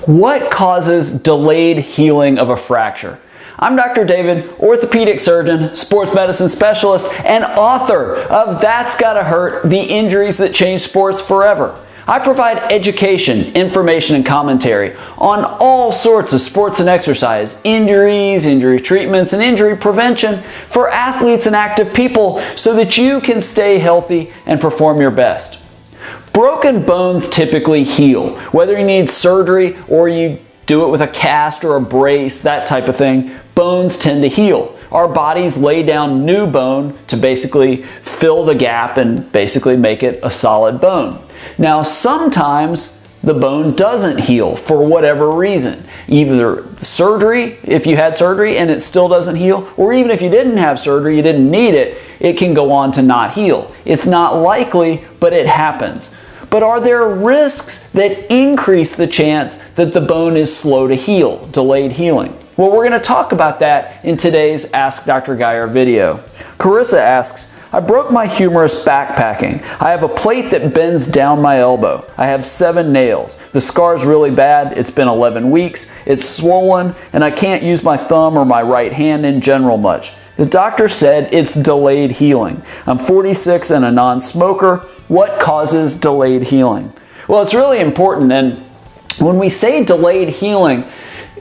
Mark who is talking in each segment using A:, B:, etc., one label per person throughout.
A: What causes delayed healing of a fracture? I'm Dr. David, orthopedic surgeon, sports medicine specialist, and author of That's Gotta Hurt: The Injuries That Changed Sports Forever. I provide education, information, and commentary on all sorts of sports and exercise, injuries, injury treatments, and injury prevention for athletes and active people so that you can stay healthy and perform your best. Broken bones typically heal, whether you need surgery or you do it with a cast or a brace, that type of thing. Bones tend to heal. Our bodies lay down new bone to basically fill the gap and basically make it a solid bone. Now, sometimes the bone doesn't heal for whatever reason. Either surgery, if you had surgery and it still doesn't heal, or even if you didn't have surgery, you didn't need it, it can go on to not heal. It's not likely, but it happens. But are there risks that increase the chance that the bone is slow to heal, delayed healing? Well, we're going to talk about that in today's Ask Dr. Geyer video. Carissa asks, I broke my humerus backpacking. I have a plate that bends down my elbow. I have 7 nails. The scar's really bad. It's been 11 weeks. It's swollen, and I can't use my thumb or my right hand in general much. The doctor said it's delayed healing. I'm 46 and a non-smoker. What causes delayed healing? Well, it's really important, and when we say delayed healing,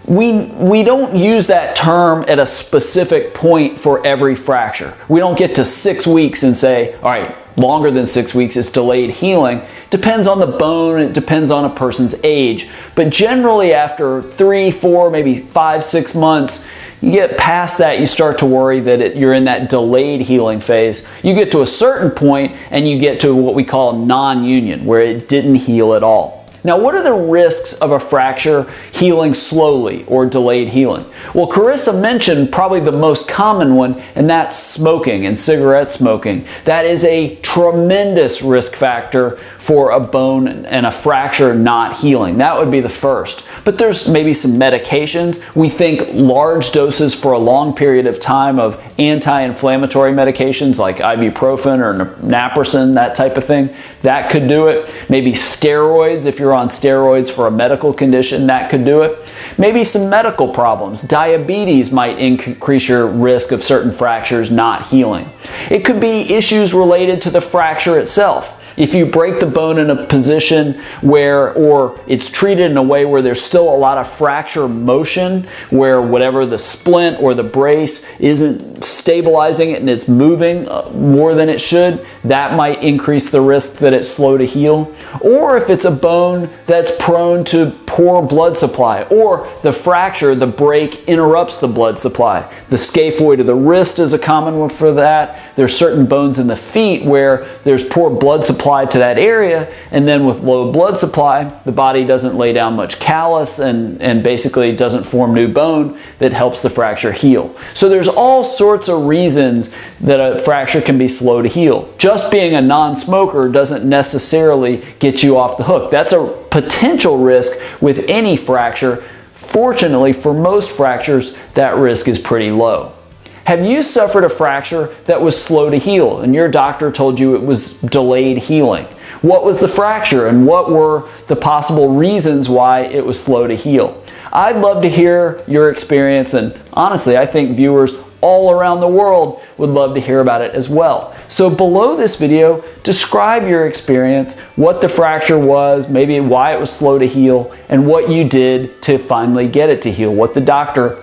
A: we don't use that term at a specific point for every fracture. We don't get to 6 weeks and say, all right, longer than 6 weeks is delayed healing. Depends on the bone, it depends on a person's age. But generally after 3, 4, maybe 5, 6 months, you get past that, you start to worry that you're in that delayed healing phase. You get to a certain point and you get to what we call non-union, where it didn't heal at all. Now, what are the risks of a fracture healing slowly or delayed healing? Well, Carissa mentioned probably the most common one, and that's smoking and cigarette smoking. That is a tremendous risk factor for a bone and a fracture not healing. That would be the first. But there's maybe some medications. We think large doses for a long period of time of anti-inflammatory medications like ibuprofen or naproxen, that type of thing. That could do it. Maybe steroids, if you're on steroids for a medical condition, that could do it. Maybe some medical problems. Diabetes might increase your risk of certain fractures not healing. It could be issues related to the fracture itself. If you break the bone in a position where, or it's treated in a way where there's still a lot of fracture motion, where whatever the splint or the brace isn't stabilizing it and it's moving more than it should, that might increase the risk that it's slow to heal. Or if it's a bone that's prone to poor blood supply, or the fracture, the break interrupts the blood supply. The scaphoid of the wrist is a common one for that. There's certain bones in the feet where there's poor blood supply to that area, and then with low blood supply, the body doesn't lay down much callus and basically doesn't form new bone that helps the fracture heal. So there's all sorts of reasons that a fracture can be slow to heal. Just being a non-smoker doesn't necessarily get you off the hook. That's a potential risk with any fracture. Fortunately, for most fractures, that risk is pretty low. Have you suffered a fracture that was slow to heal and your doctor told you it was delayed healing? What was the fracture and what were the possible reasons why it was slow to heal? I'd love to hear your experience, and honestly, I think viewers all around the world would love to hear about it as well. So below this video, describe your experience, what the fracture was, maybe why it was slow to heal, and what you did to finally get it to heal, what the doctor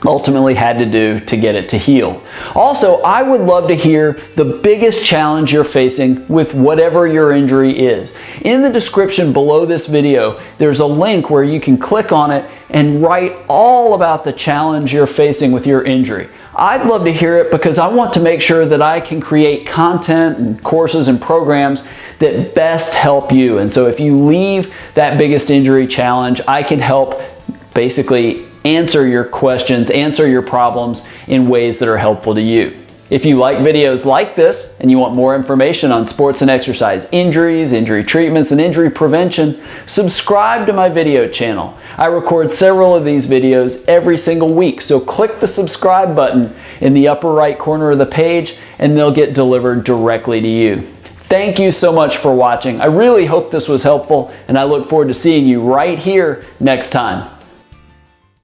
A: ultimately had to do to get it to heal. Also, I would love to hear the biggest challenge you're facing with whatever your injury is. In the description below this video, there's a link where you can click on it and write all about the challenge you're facing with your injury. I'd love to hear it because I want to make sure that I can create content and courses and programs that best help you. And so if you leave that biggest injury challenge, I can help basically answer your questions, answer your problems in ways that are helpful to you. If you like videos like this and you want more information on sports and exercise injuries, injury treatments, and injury prevention, subscribe to my video channel. I record several of these videos every single week, so click the subscribe button in the upper right corner of the page and they'll get delivered directly to you. Thank you so much for watching. I really hope this was helpful, and I look forward to seeing you right here next time.